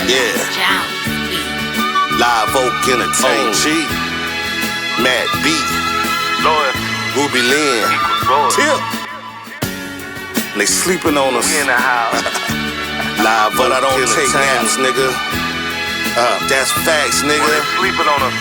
Yeah. Live Oak Entertainment. G. Matt B. Ruby Lynn. Tip. They sleeping on us. We in the house. Live Oak, but I don't take naps, nigga. That's facts, nigga. They sleeping on us.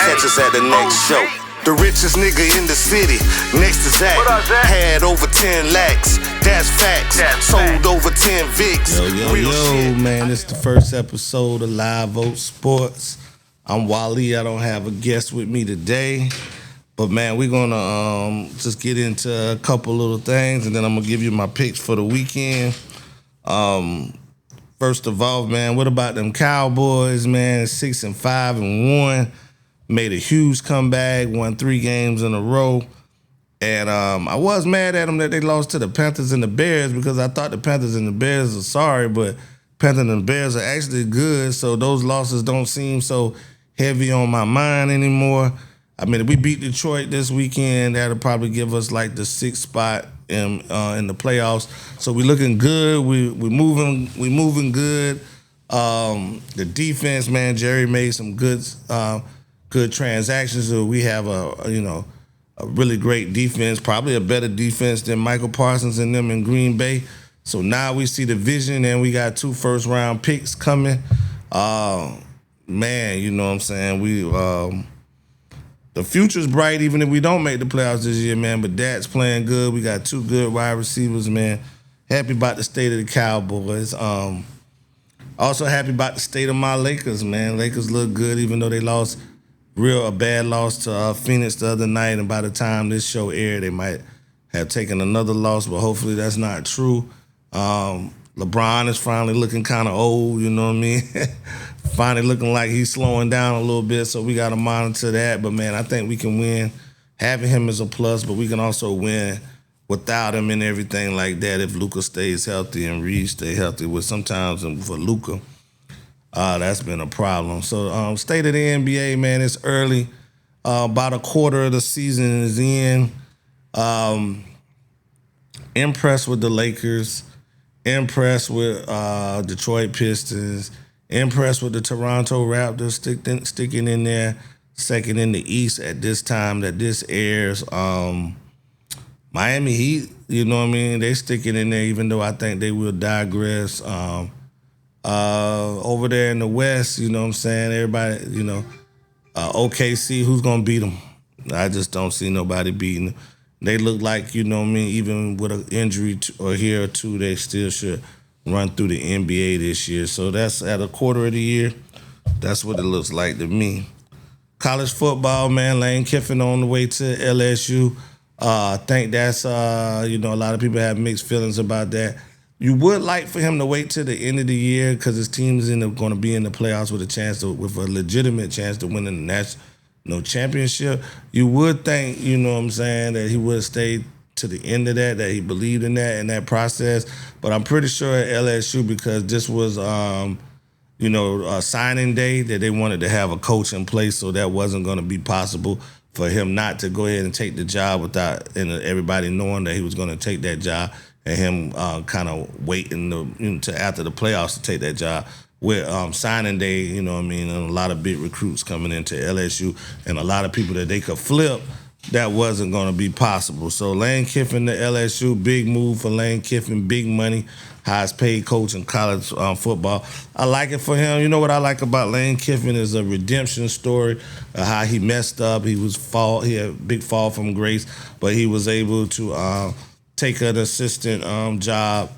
Catch us at the next show. The richest nigga in the city, next to Zach. What up, Zach? Had over 10 lakhs, that's facts. Sold over 10 Vicks. Yo, man, it's the first episode of Live Oak Sports. I'm Wally. I don't have a guest with me today. But, man, we're going to just get into a couple little things, and then I'm going to give you my picks for the weekend. First of all, man, what about them Cowboys, man? 6-5-1. Made a huge comeback, won 3 games in a row. And I was mad at them that they lost to the Panthers and the Bears because I thought the Panthers and the Bears are sorry, but Panthers and the Bears are actually good, so those losses don't seem so heavy on my mind anymore. I mean, if we beat Detroit this weekend, that'll probably give us like the 6th spot in the playoffs. So we're looking good. We're moving good. The defense, man, Jerry made some good transactions. So we have a really great defense, probably a better defense than Michael Parsons and them in Green Bay. So now we see the vision, and we got 2 first-round picks coming. Man, you know what I'm saying? The future's bright even if we don't make the playoffs this year, man. But Dak's playing good. We got 2 good wide receivers, man. Happy about the state of the Cowboys. Also happy about the state of my Lakers, man. Lakers look good even though they lost a bad loss to Phoenix the other night. And by the time this show aired, they might have taken another loss, but hopefully that's not true. LeBron is finally looking kind of old, you know what I mean? Finally looking like he's slowing down a little bit, so we got to monitor that. But, man, I think we can win. Having him is a plus, but we can also win without him and everything like that if Luka stays healthy and Reed stay healthy. Which sometimes for Luka, that's been a problem. So, state of the NBA, man, it's early. About a quarter of the season is in. Impressed with the Lakers. Impressed with Detroit Pistons. Impressed with the Toronto Raptors sticking in there, second in the East at this time that this airs. Miami Heat, you know what I mean? They sticking in there even though I think they will digress. Over there in the West, you know what I'm saying? Everybody, OKC, who's going to beat them? I just don't see nobody beating them. They look like, you know what I mean, even with an injury or here or two, they still should run through the NBA this year. So that's at a quarter of the year. That's what it looks like to me. College football, man, Lane Kiffin on the way to LSU. I think that's, a lot of people have mixed feelings about that. You would like for him to wait till the end of the year because his team is going to be in the playoffs with a legitimate chance to win the national championship. You would think, you know what I'm saying, that he would have stayed to the end of that he believed in that process. But I'm pretty sure at LSU, because this was, a signing day, that they wanted to have a coach in place, so that wasn't going to be possible for him not to go ahead and take the job without everybody knowing that he was going to take that job, and him kind of waiting to after the playoffs to take that job. With signing day, you know what I mean, and a lot of big recruits coming into LSU and a lot of people that they could flip, that wasn't going to be possible. So Lane Kiffin to LSU, big move for Lane Kiffin, big money, highest paid coach in college football. I like it for him. You know what I like about Lane Kiffin is a redemption story of how he messed up. He had a big fall from grace, but he was able to take an assistant job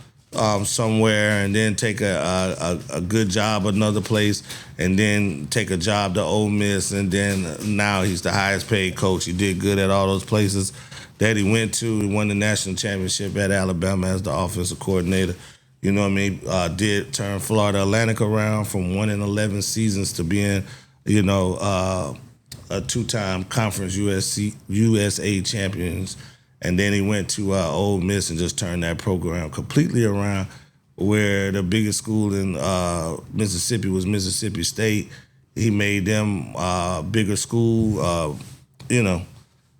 somewhere and then take a good job another place and then take a job to Ole Miss, and then now he's the highest paid coach. He did good at all those places that he went to. He won the national championship at Alabama as the offensive coordinator. You know what I mean? Did turn Florida Atlantic around from 1-11 seasons to being, a 2-time conference USA champions. And then he went to Ole Miss and just turned that program completely around, where the biggest school in Mississippi was Mississippi State. He made them bigger school,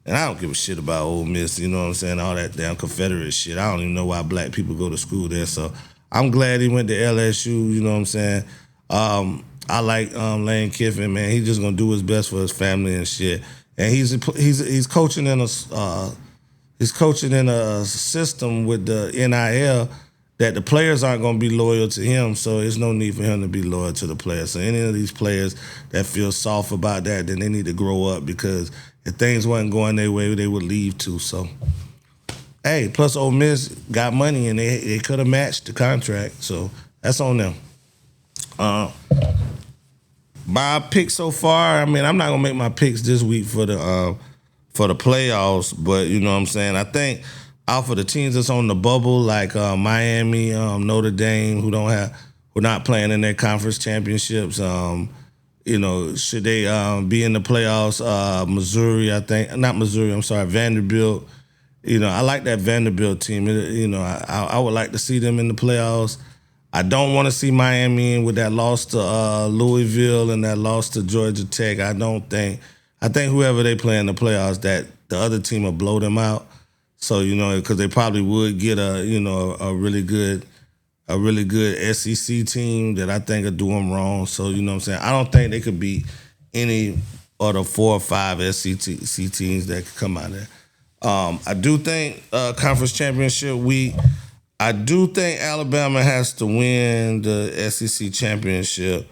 And I don't give a shit about Ole Miss, you know what I'm saying, all that damn Confederate shit. I don't even know why black people go to school there. So I'm glad he went to LSU, you know what I'm saying. I like Lane Kiffin, man. He's just gonna do his best for his family and shit. And he's coaching in a system with the NIL that the players aren't going to be loyal to him, so there's no need for him to be loyal to the players. So any of these players that feel soft about that, then they need to grow up, because if things wasn't going their way, they would leave too. So, hey, plus Ole Miss got money and they could have matched the contract, so that's on them. My pick so far, I mean, I'm not gonna make my picks this week for the playoffs, but you know what I'm saying. I think out for the teams that's on the bubble, like Miami, Notre Dame, who not playing in their conference championships. You know, should they be in the playoffs? Vanderbilt. You know, I like that Vanderbilt team. You know, I would like to see them in the playoffs. I don't want to see Miami in with that loss to Louisville and that loss to Georgia Tech. I think whoever they play in the playoffs, that the other team will blow them out. So, you know, because they probably would get a really good SEC team that I think will do them wrong. So, you know what I'm saying? I don't think they could beat any of the 4 or 5 SEC teams that could come out of there. I do think conference championship week, I do think Alabama has to win the SEC championship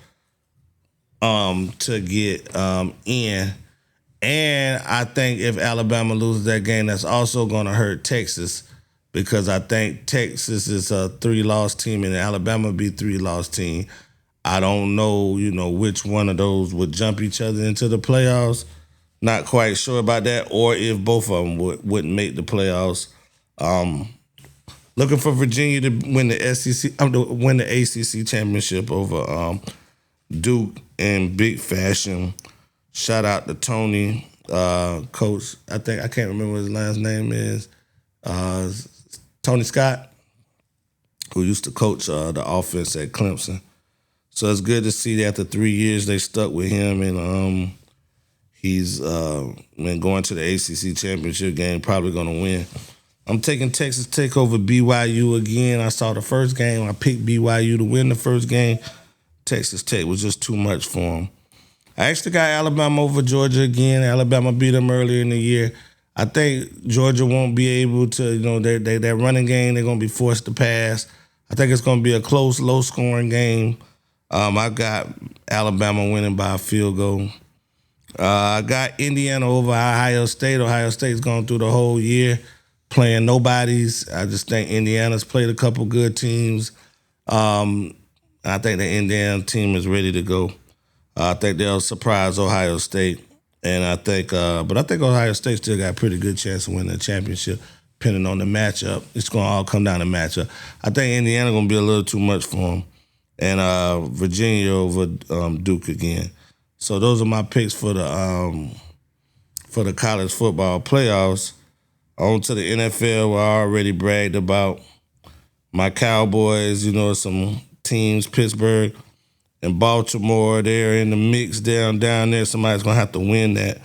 to get in. And I think if Alabama loses that game, that's also going to hurt Texas, because I think Texas is a 3-loss team and Alabama be 3-loss team. I don't know, you know, which one of those would jump each other into the playoffs. Not quite sure about that, or if both of them wouldn't make the playoffs. Looking for Virginia to win the ACC championship over Duke in big fashion. Shout out to Tony, coach. I can't remember what his last name is. Tony Scott, who used to coach the offense at Clemson. So it's good to see that after 3 years they stuck with him, and he's been going to the ACC championship game, probably going to win. I'm taking Texas Tech over BYU again. I saw the first game. I picked BYU to win the first game. Texas Tech was just too much for them. I actually got Alabama over Georgia again. Alabama beat them earlier in the year. I think Georgia won't be able to, you know, their running game, they're going to be forced to pass. I think it's going to be a close, low-scoring game. I got Alabama winning by a field goal. I got Indiana over Ohio State. Ohio State's gone through the whole year playing nobodies. I just think Indiana's played a couple good teams. I think the Indiana team is ready to go. I think they'll surprise Ohio State, and I think Ohio State still got a pretty good chance of winning the championship, depending on the matchup. It's going to all come down to matchup. I think Indiana going to be a little too much for them, and Virginia over Duke again. So those are my picks for the college football playoffs. On to the NFL, where I already bragged about my Cowboys. You know, some teams, Pittsburgh and Baltimore, they're in the mix down there. Somebody's going to have to win that.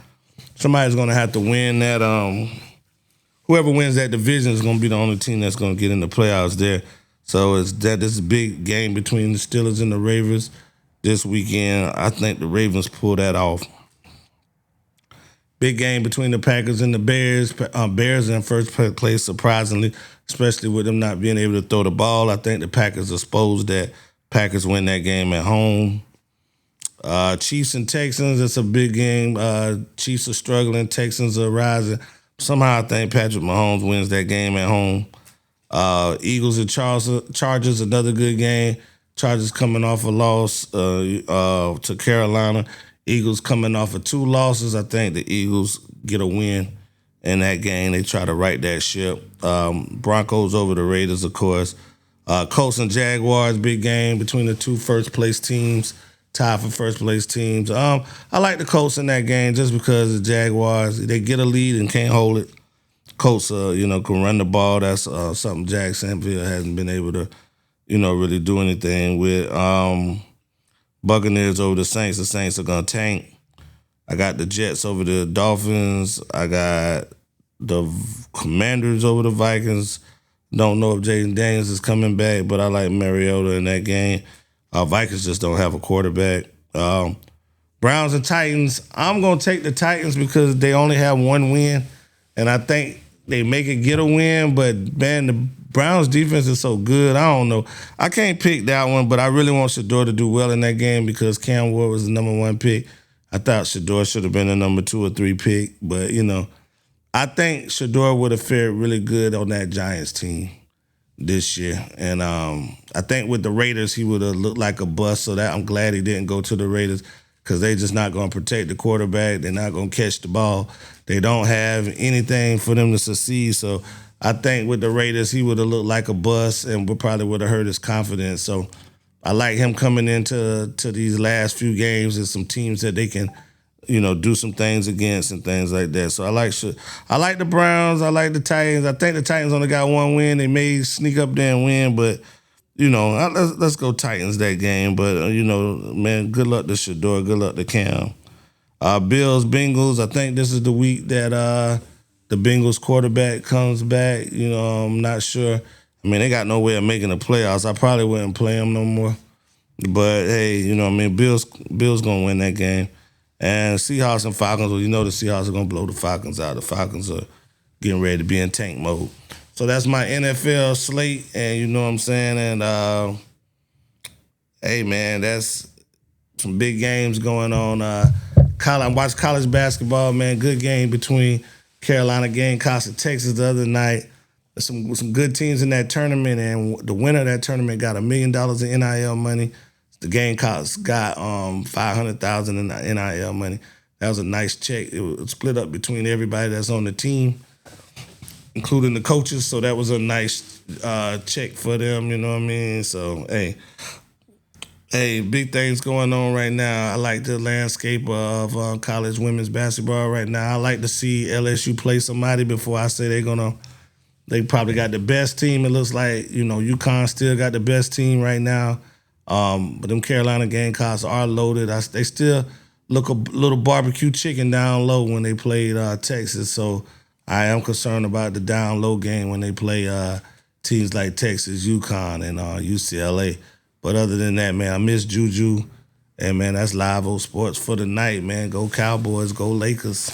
Whoever wins that division is going to be the only team that's going to get in the playoffs there. So this is a big game between the Steelers and the Ravens this weekend. I think the Ravens pull that off. Big game between the Packers and the Bears. Bears in first place, surprisingly, especially with them not being able to throw the ball. I think the Packers exposed that. Packers win that game at home. Chiefs and Texans, it's a big game. Chiefs are struggling. Texans are rising. Somehow I think Patrick Mahomes wins that game at home. Eagles and Chargers, another good game. Chargers coming off a loss to Carolina. Eagles coming off of 2 losses. I think the Eagles get a win in that game. They try to right that ship. Broncos over the Raiders, of course. Colts and Jaguars, big game between the 2 first-place teams, tied for first-place teams. I like the Colts in that game just because the Jaguars, they get a lead and can't hold it. Colts, can run the ball. That's something Jacksonville hasn't been able to, really do anything with. Buccaneers over the Saints. The Saints are going to tank. I got the Jets over the Dolphins. I got the Commanders over the Vikings. Don't know if Jaden Daniels is coming back, but I like Mariota in that game. Vikings just don't have a quarterback. Browns and Titans, I'm going to take the Titans because they only have one win, and I think they make it get a win, but, man, the Browns' defense is so good. I don't know. I can't pick that one, but I really want Shador to do well in that game because Cam Ward was the number 1 pick. I thought Shador should have been the number 2 or 3 pick, but, I think Shador would have fared really good on that Giants team this year. And I think with the Raiders, he would have looked like a bust, so that I'm glad he didn't go to the Raiders because they're just not going to protect the quarterback. They're not going to catch the ball. They don't have anything for them to succeed. So I think with the Raiders, he would have looked like a bust and probably would have hurt his confidence. So I like him coming into these last few games and some teams that they can, do some things against and things like that. So I like the Browns. I like the Titans. I think the Titans only got 1 win. They may sneak up there and win, but let's go Titans that game. But man, good luck to Shador. Good luck to Cam. Bills, Bengals. I think this is the week that the Bengals quarterback comes back. I'm not sure. I mean, they got no way of making the playoffs. I probably wouldn't play them no more. But hey, Bills gonna win that game. And Seahawks and Falcons. Well, the Seahawks are gonna blow the Falcons out. The Falcons are getting ready to be in tank mode. So that's my NFL slate, and you know what I'm saying. And hey, man, that's some big games going on. I watched college basketball, man. Good game between Carolina Gamecocks and Texas the other night. Some good teams in that tournament, and the winner of that tournament got $1 million in NIL money. The Gamecocks got $500,000 in NIL money. That was a nice check. It was split up between everybody that's on the team, including the coaches. So that was a nice check for them. You know what I mean? So hey, big things going on right now. I like the landscape of college women's basketball right now. I like to see LSU play somebody before I say they probably got the best team. It looks like, UConn still got the best team right now. But them Carolina Gamecocks are loaded. They still look a little barbecue chicken down low when they played Texas. So I am concerned about the down low game when they play teams like Texas, UConn, and UCLA. But other than that, man, I miss Juju. And, man, that's Live O Sports for the night, man. Go Cowboys, go Lakers.